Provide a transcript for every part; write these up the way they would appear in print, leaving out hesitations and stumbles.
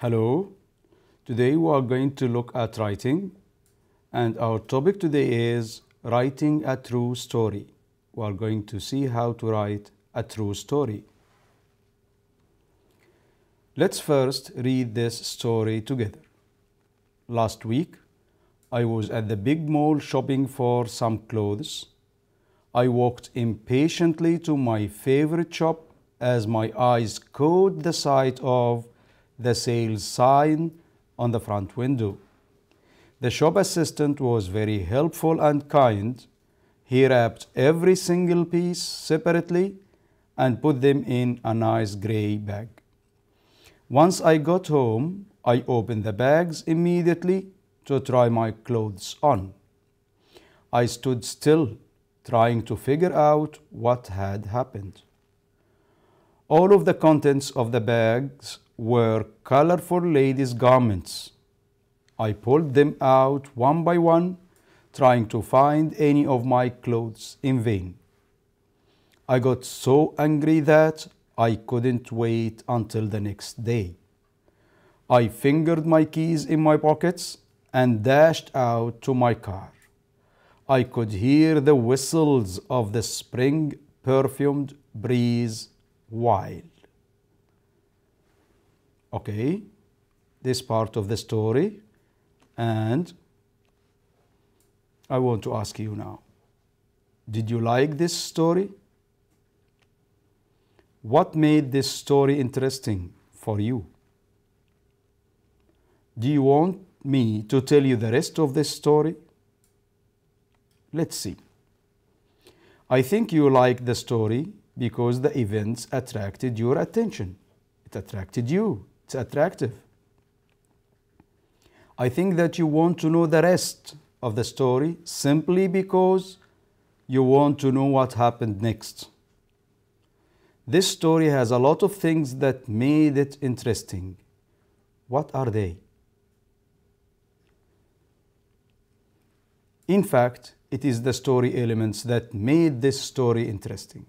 Hello, today we are going to look at writing, and our topic today is writing a true story. We are going to see how to write a true story. Let's first read this story together. Last week, I was at the big mall shopping for some clothes. I walked impatiently to my favorite shop as my eyes caught the sight of the sales sign on the front window. The shop assistant was very helpful and kind. He wrapped every single piece separately and put them in a nice gray bag. Once I got home, I opened the bags immediately to try my clothes on. I stood still, trying to figure out what had happened. All of the contents of the bags were colorful ladies' garments. I pulled them out one by one, trying to find any of my clothes in vain. I got so angry that I couldn't wait until the next day. I fingered my keys in my pockets and dashed out to my car. I could hear the whistles of the spring perfumed breeze while. Okay, this part of the story, and I want to ask you now, did you like this story? What made this story interesting for you? Do you want me to tell you the rest of this story? Let's see. I think you liked the story because the events attracted your attention. It attracted you. It's attractive. I think that you want to know the rest of the story simply because you want to know what happened next. This story has a lot of things that made it interesting. What are they? In fact, it is the story elements that made this story interesting.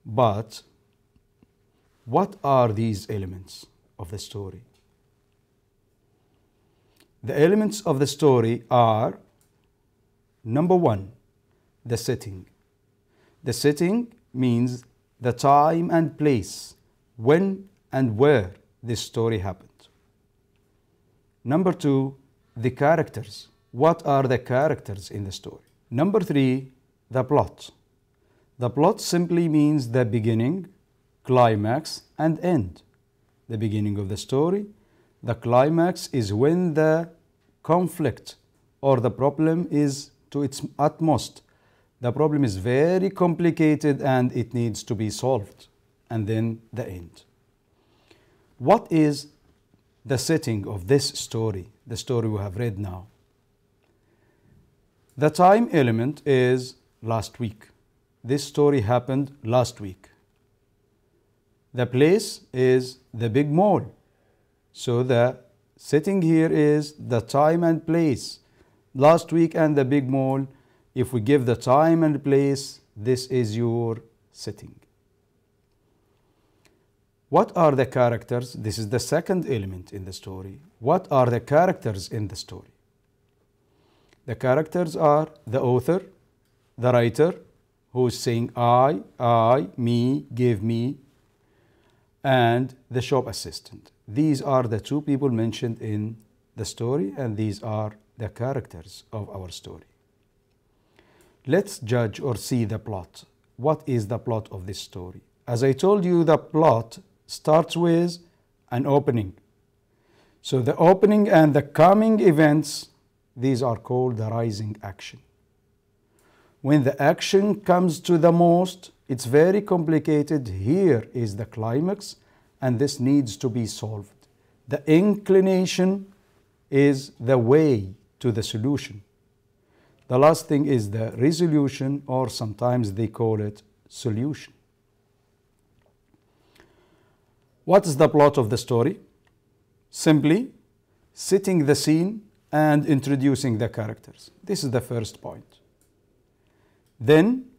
But what are these elements of the story? The elements of the story are, number one, the setting. The setting means the time and place, when and where this story happened. Number two, the characters. What are the characters in the story? Number three, the plot. The plot simply means the beginning, climax, and end. The beginning of the story. The climax is when the conflict or the problem is to its utmost. The problem is very complicated and it needs to be solved. And then the end. What is the setting of this story, the story we have read now? The time element is last week. This story happened last week. The place is the big mall. So the setting here is the time and place. Last week and the big mall. If we give the time and place, this is your setting. What are the characters? This is the second element in the story. What are the characters in the story? The characters are the author, the writer, who is saying I, me, give me, and the shop assistant. These are the two people mentioned in the story, and these are the characters of our story. Let's judge or see the plot. What is the plot of this story? As I told you, the plot starts with an opening. So the opening and the coming events, these are called the rising action. When the action comes to the most, it's very complicated. Here is the climax, and this needs to be solved. The inclination is the way to the solution. The last thing is the resolution, or sometimes they call it solution. What is the plot of the story? Simply setting the scene and introducing the characters. This is the first point. Then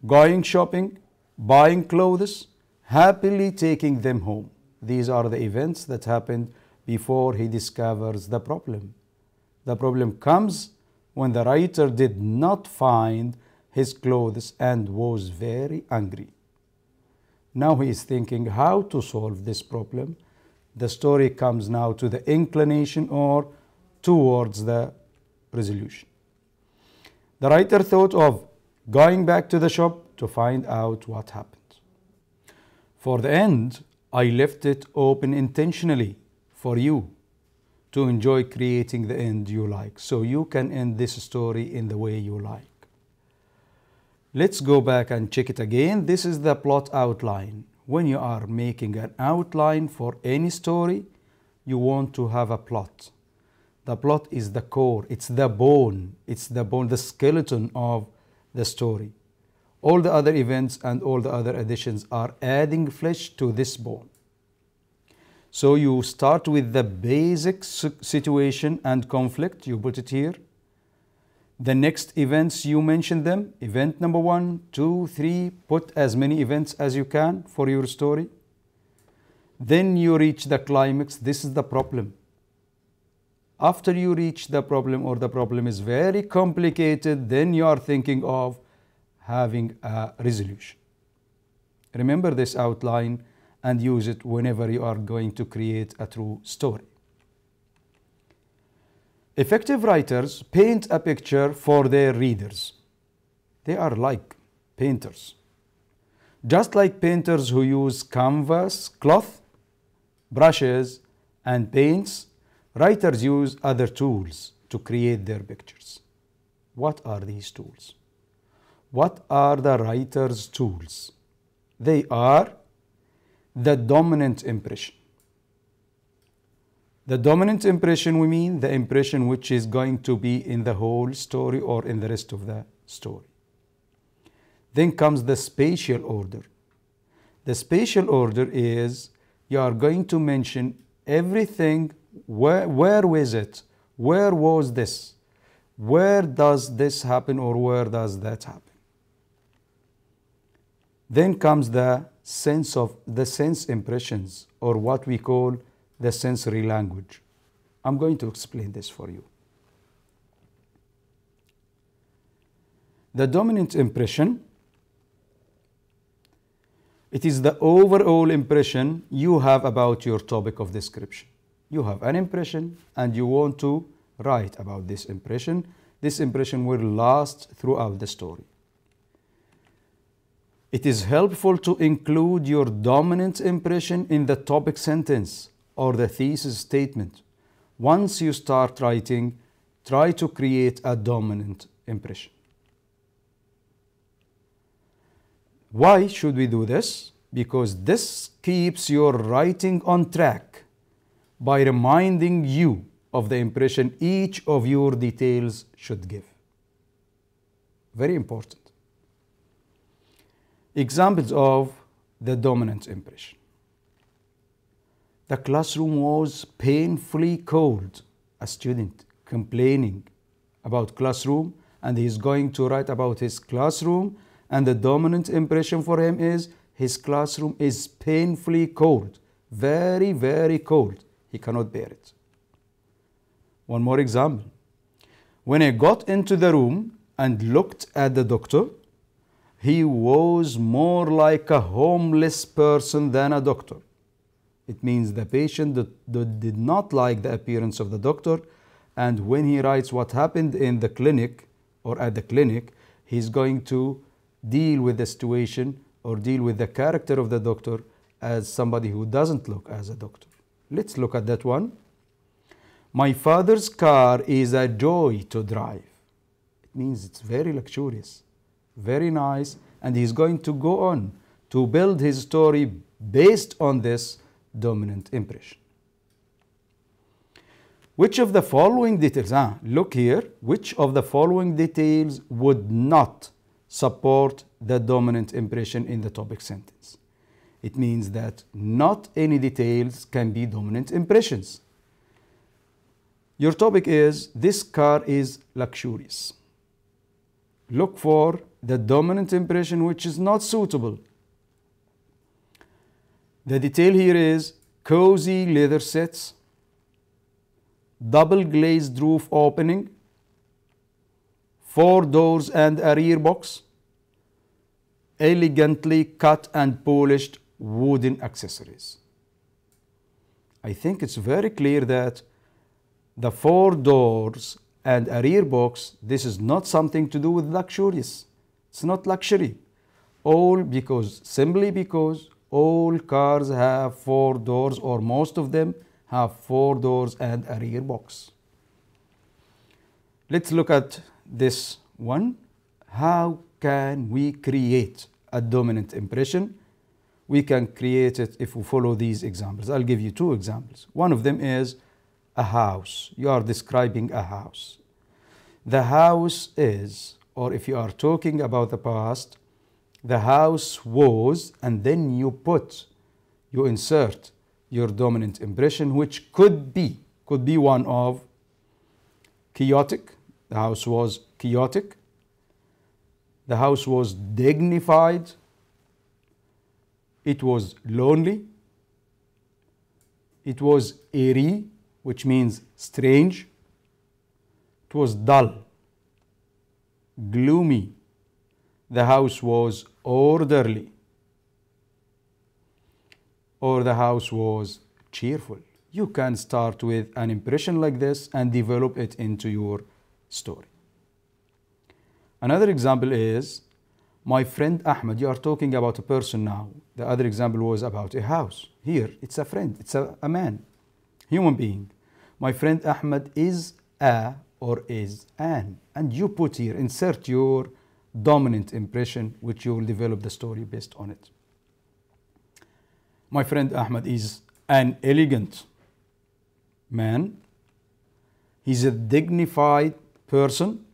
going shopping, buying clothes, happily taking them home. These are the events that happened before he discovers the problem. The problem comes when the writer did not find his clothes and was very angry. Now he is thinking how to solve this problem. The story comes now to the inclination or towards the resolution. The writer thought of going back to the shop to find out what happened. For the end, I left it open intentionally for you to enjoy creating the end you like. So you can end this story in the way you like. Let's go back and check it again. This is the plot outline. When you are making an outline for any story, you want to have a plot. The plot is the core, it's the bone, the skeleton of the story. All the other events and all the other additions are adding flesh to this bone. So you start with the basic situation and conflict, you put it here. The next events, you mention them. Event number 1, 2, 3, put as many events as you can for your story. Then you reach the climax. This is the problem. After you reach the problem or the problem is very complicated, then you are thinking of having a resolution. Remember this outline and use it whenever you are going to create a true story. Effective writers paint a picture for their readers. They are like painters. Just like painters who use canvas, cloth, brushes, and paints, writers use other tools to create their pictures. What are these tools? What are the writer's tools? They are the dominant impression. The dominant impression, we mean the impression which is going to be in the whole story or in the rest of the story. Then comes the spatial order. The spatial order is you are going to mention everything. Where was it? Where was this? Where does this happen or where does that happen? Then comes the sense impressions, or what we call the sensory language. I'm going to explain this for you. The dominant impression, it is the overall impression you have about your topic of description. You have an impression and you want to write about this impression. This impression will last throughout the story. It is helpful to include your dominant impression in the topic sentence or the thesis statement. Once you start writing, try to create a dominant impression. Why should we do this? Because this keeps your writing on track by reminding you of the impression each of your details should give. Very important. Examples of the dominant impression. The classroom was painfully cold. A student complaining about classroom, and he is going to write about his classroom, and the dominant impression for him is his classroom is painfully cold. Very, very cold. He cannot bear it. One more example. When I got into the room and looked at the doctor, he was more like a homeless person than a doctor. It means the patient did not like the appearance of the doctor, and when he writes what happened in the clinic or at the clinic, he's going to deal with the situation or deal with the character of the doctor as somebody who doesn't look as a doctor. Let's look at that one. My father's car is a joy to drive. It means it's very luxurious, very nice, and he's going to go on to build his story based on this dominant impression. Which of the following details, look here, which of the following details would not support the dominant impression in the topic sentence? It means that not any details can be dominant impressions. Your topic is, this car is luxurious. Look for the dominant impression which is not suitable. The detail here is, cozy leather sets, double glazed roof opening, 4 doors and a rear box, elegantly cut and polished wooden accessories. I think it's very clear that the 4 doors and a rear box, this is not something to do with luxurious. It's not luxury. Simply because all cars have 4 doors, or most of them have 4 doors and a rear box. Let's look at this one. How can we create a dominant impression? We can create it if we follow these examples. I'll give you 2 examples. One of them is a house. You are describing a house. The house is, or if you are talking about the past, the house was, and then you insert your dominant impression, which could be one of chaotic. The house was chaotic. The house was dignified. It was lonely. It was eerie, which means strange. It was dull, gloomy. The house was orderly, or the house was cheerful. You can start with an impression like this and develop it into your story. Another example is, my friend Ahmed. You are talking about a person now. The other example was about a house. Here, it's a friend. It's a man, human being. My friend Ahmed is a, or is an. And you put here, insert your dominant impression, which you will develop the story based on it. My friend Ahmed is an elegant man. He's a dignified person.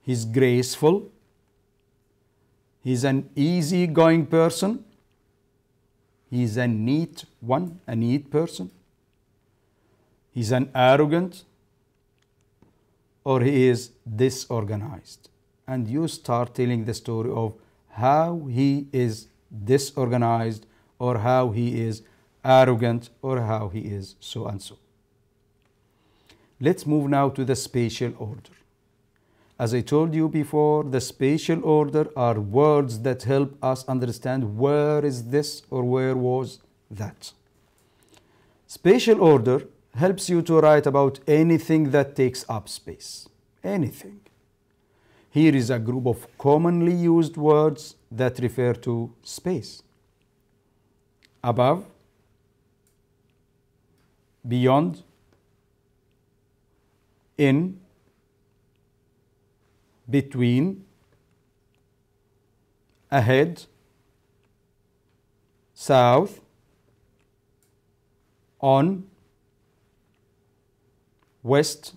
He's graceful. He's an easygoing person. He's a neat one, a neat person. He's an arrogant, or he is disorganized. And you start telling the story of how he is disorganized, or how he is arrogant, or how he is so and so. Let's move now to the spatial order. As I told you before, the spatial order are words that help us understand where is this or where was that. Spatial order helps you to write about anything that takes up space. Anything. Here is a group of commonly used words that refer to space. Above, beyond, in, between, ahead, south, on, west,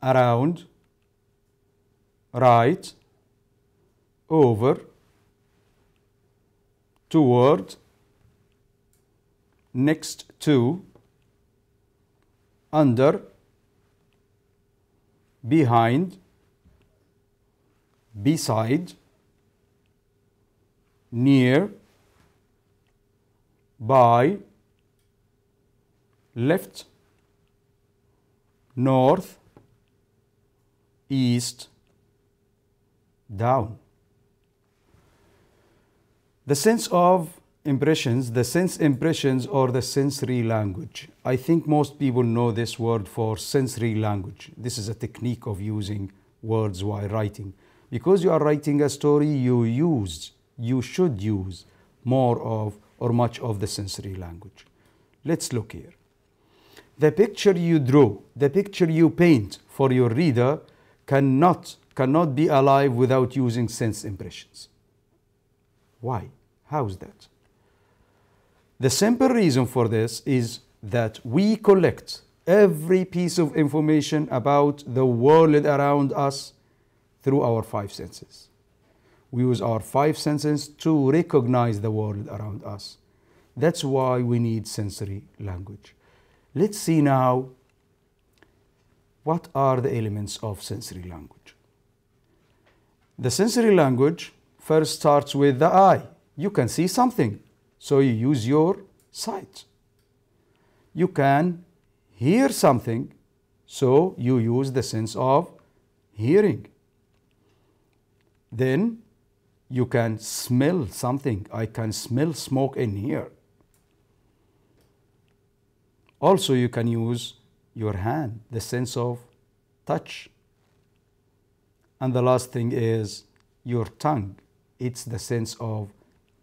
around, right, over, toward, next to, under, behind, beside, near, by, left, north, east, down. The sense of impressions, the sense impressions, or the sensory language. I think most people know this word for sensory language. This is a technique of using words while writing. Because you are writing a story, you should use more of or much of the sensory language. Let's look here. The picture you draw, the picture you paint for your reader cannot be alive without using sense impressions. Why? How is that? The simple reason for this is that we collect every piece of information about the world around us through our 5 senses. We use our 5 senses to recognize the world around us. That's why we need sensory language. Let's see now what are the elements of sensory language. The sensory language first starts with the eye. You can see something, so you use your sight. You can hear something, so you use the sense of hearing. Then you can smell something. I can smell smoke in here. Also, you can use your hand, the sense of touch. And the last thing is your tongue. It's the sense of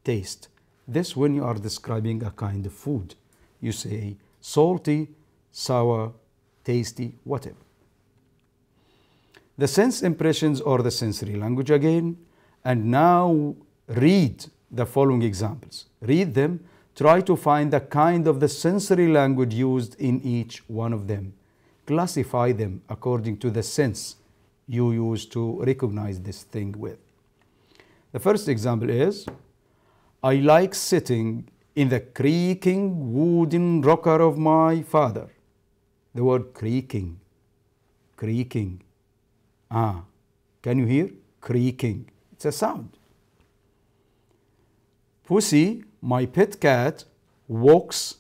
taste. This when you are describing a kind of food. You say salty, sour, tasty, whatever. The sense impressions or the sensory language again. And now read the following examples. Read them. Try to find the kind of the sensory language used in each one of them. Classify them according to the sense you use to recognize this thing with. The first example is, I like sitting in the creaking wooden rocker of my father. The word creaking, creaking. Can you hear? Creaking. It's a sound. Pussy, my pet cat, walks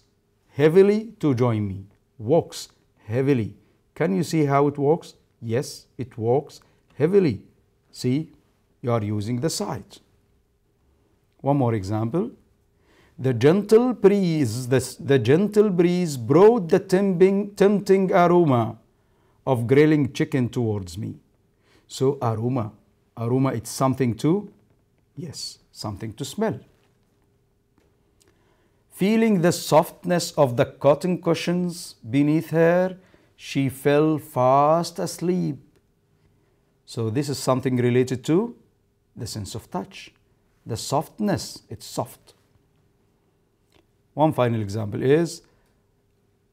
heavily to join me. Walks heavily. Can you see how it walks? Yes, it walks heavily. See, you are using the sight. One more example. The gentle breeze brought the tempting aroma of grilling chicken towards me. So aroma, it's something to, yes, something to smell. Feeling the softness of the cotton cushions beneath her, she fell fast asleep. So this is something related to the sense of touch. The softness, it's soft. One final example is,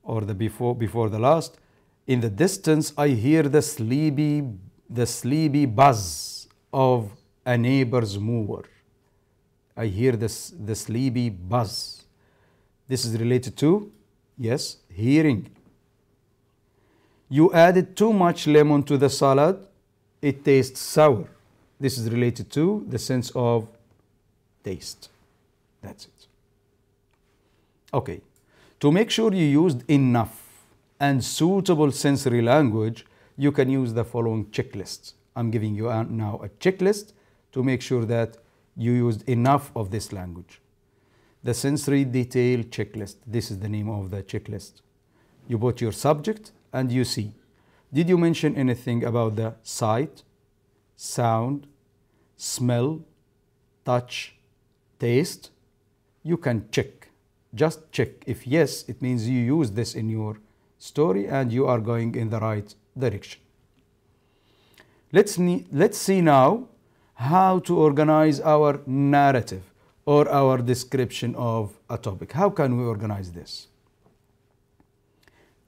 or the before the last, in the distance I hear the sleepy buzz of a neighbor's mower. I hear the sleepy buzz. This is related to, yes, hearing. You added too much lemon to the salad, it tastes sour. This is related to the sense of taste. That's it. Okay, to make sure you used enough and suitable sensory language, you can use the following checklists. I'm giving you now a checklist to make sure that you used enough of this language. The sensory detail checklist. This is the name of the checklist. You put your subject and you see. Did you mention anything about the sight, sound, smell, touch, taste? You can check. Just check. If yes, it means you use this in your story and you are going in the right direction. Let's see now how to organize our narrative or our description of a topic. How can we organize this?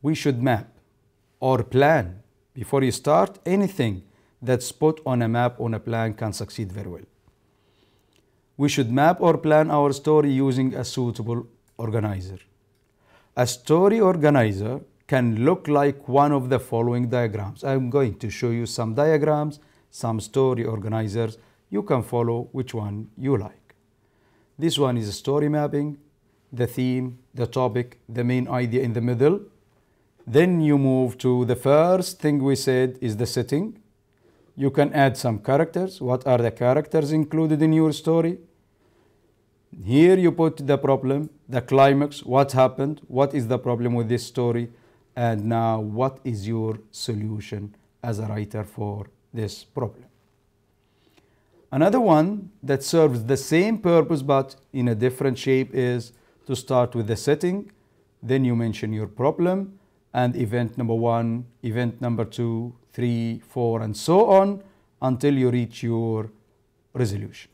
We should map or plan. Before you start, anything that's put on a map, on a plan can succeed very well. We should map or plan our story using a suitable organizer. A story organizer can look like one of the following diagrams. I'm going to show you some diagrams, some story organizers. You can follow which one you like. This one is a story mapping, the theme, the topic, the main idea in the middle. Then you move to the first thing we said is the setting. You can add some characters. What are the characters included in your story? Here you put the problem, the climax, what happened, what is the problem with this story, and now what is your solution as a writer for this problem. Another one that serves the same purpose but in a different shape is to start with the setting, then you mention your problem and event number 1, event number 2, 3, 4, and so on until you reach your resolution.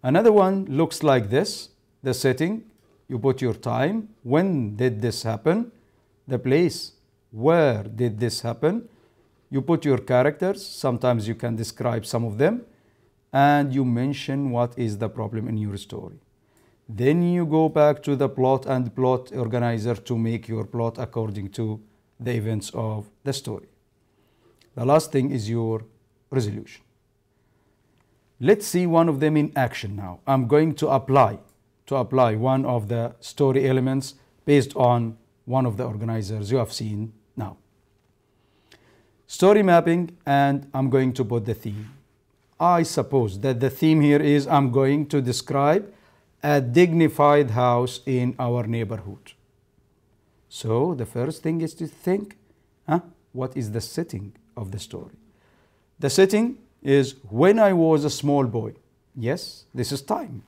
Another one looks like this, the setting, you put your time, when did this happen, the place, where did this happen, you put your characters, sometimes you can describe some of them, and you mention what is the problem in your story. Then you go back to the plot and plot organizer to make your plot according to the events of the story. The last thing is your resolution. Let's see one of them in action now. I'm going to apply to apply one of the story elements based on one of the organizers you have seen now. Story mapping, and I'm going to put the theme. I suppose that the theme here is I'm going to describe a dignified house in our neighborhood. So the first thing is to think, what is the setting of the story? The setting is when I was a small boy. Yes, this is time.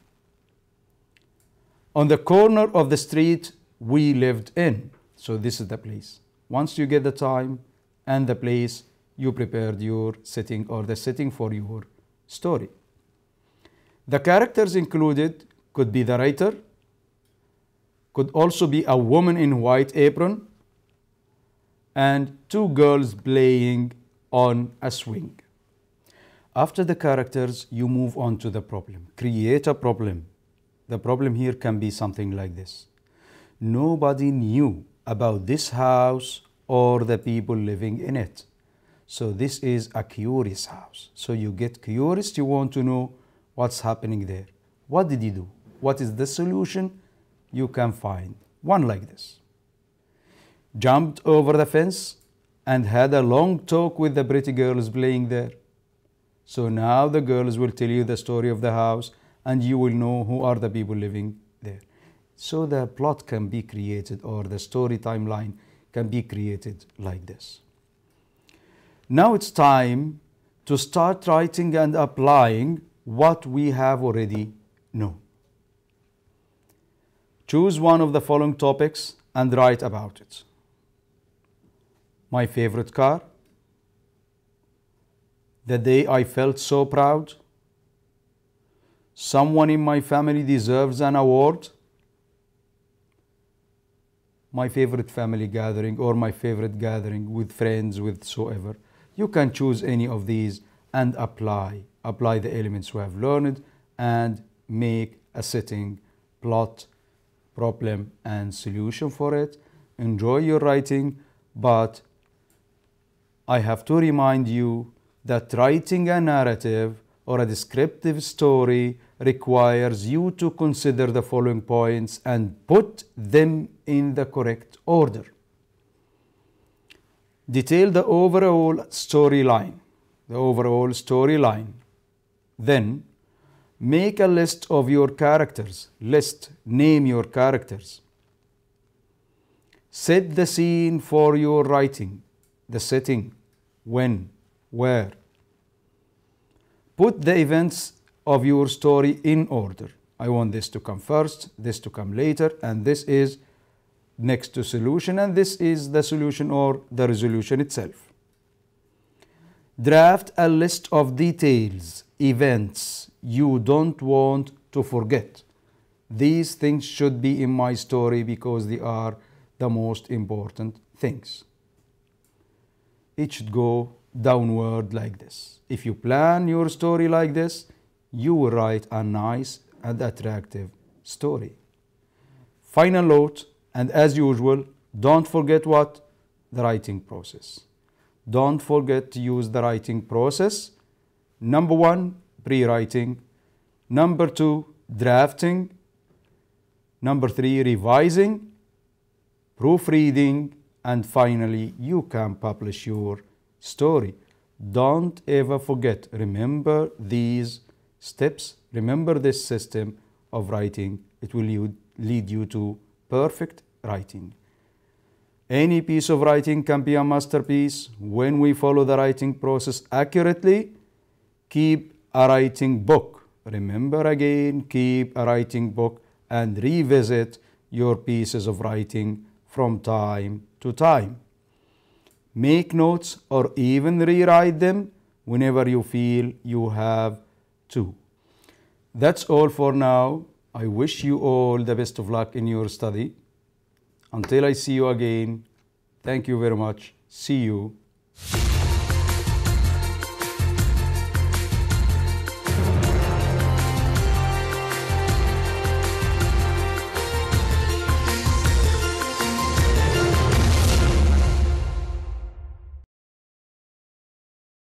On the corner of the street we lived in. So this is the place. Once you get the time and the place, you prepared your setting or the setting for your story. The characters included could be the writer, could also be a woman in white apron, and two girls playing on a swing. After the characters, you move on to the problem. Create a problem. The problem here can be something like this. Nobody knew about this house or the people living in it. So this is a curious house. So you get curious, you want to know what's happening there. What did he do? What is the solution you can find? One like this. Jumped over the fence and had a long talk with the pretty girls playing there. So now the girls will tell you the story of the house and you will know who are the people living there. So the plot can be created, or the story timeline can be created like this. Now it's time to start writing and applying what we have already known. Choose one of the following topics and write about it. My favorite car. The day I felt so proud. Someone in my family deserves an award. My favorite family gathering, or my favorite gathering with friends, with whoever. You can choose any of these and apply the elements we have learned and make a setting, plot, problem and solution for it. Enjoy your writing, but I have to remind you that writing a narrative or a descriptive story requires you to consider the following points and put them in the correct order. Detail the overall storyline. Then make a list of your characters. Name your characters. Set the scene for your writing. The setting, when, where. Put the events of your story in order. I want this to come first, this to come later, and this is next to solution, and this is the solution or the resolution itself. Draft a list of details, events you don't want to forget. These things should be in my story because they are the most important things. It should go downward like this. If you plan your story like this, you will write a nice and attractive story. Final note, and as usual, don't forget what? The writing process. Don't forget to use the writing process. Number 1, pre-writing. Number 2, drafting. Number 3, revising, proofreading, and finally, you can publish your story. Don't ever forget. Remember these steps. Remember this system of writing. It will lead you to perfect writing. Any piece of writing can be a masterpiece when we follow the writing process accurately. Keep a writing book. Remember again, keep a writing book and revisit your pieces of writing from time to time. Make notes or even rewrite them whenever you feel you have to. That's all for now. I wish you all the best of luck in your study. Until I see you again, thank you very much. See you.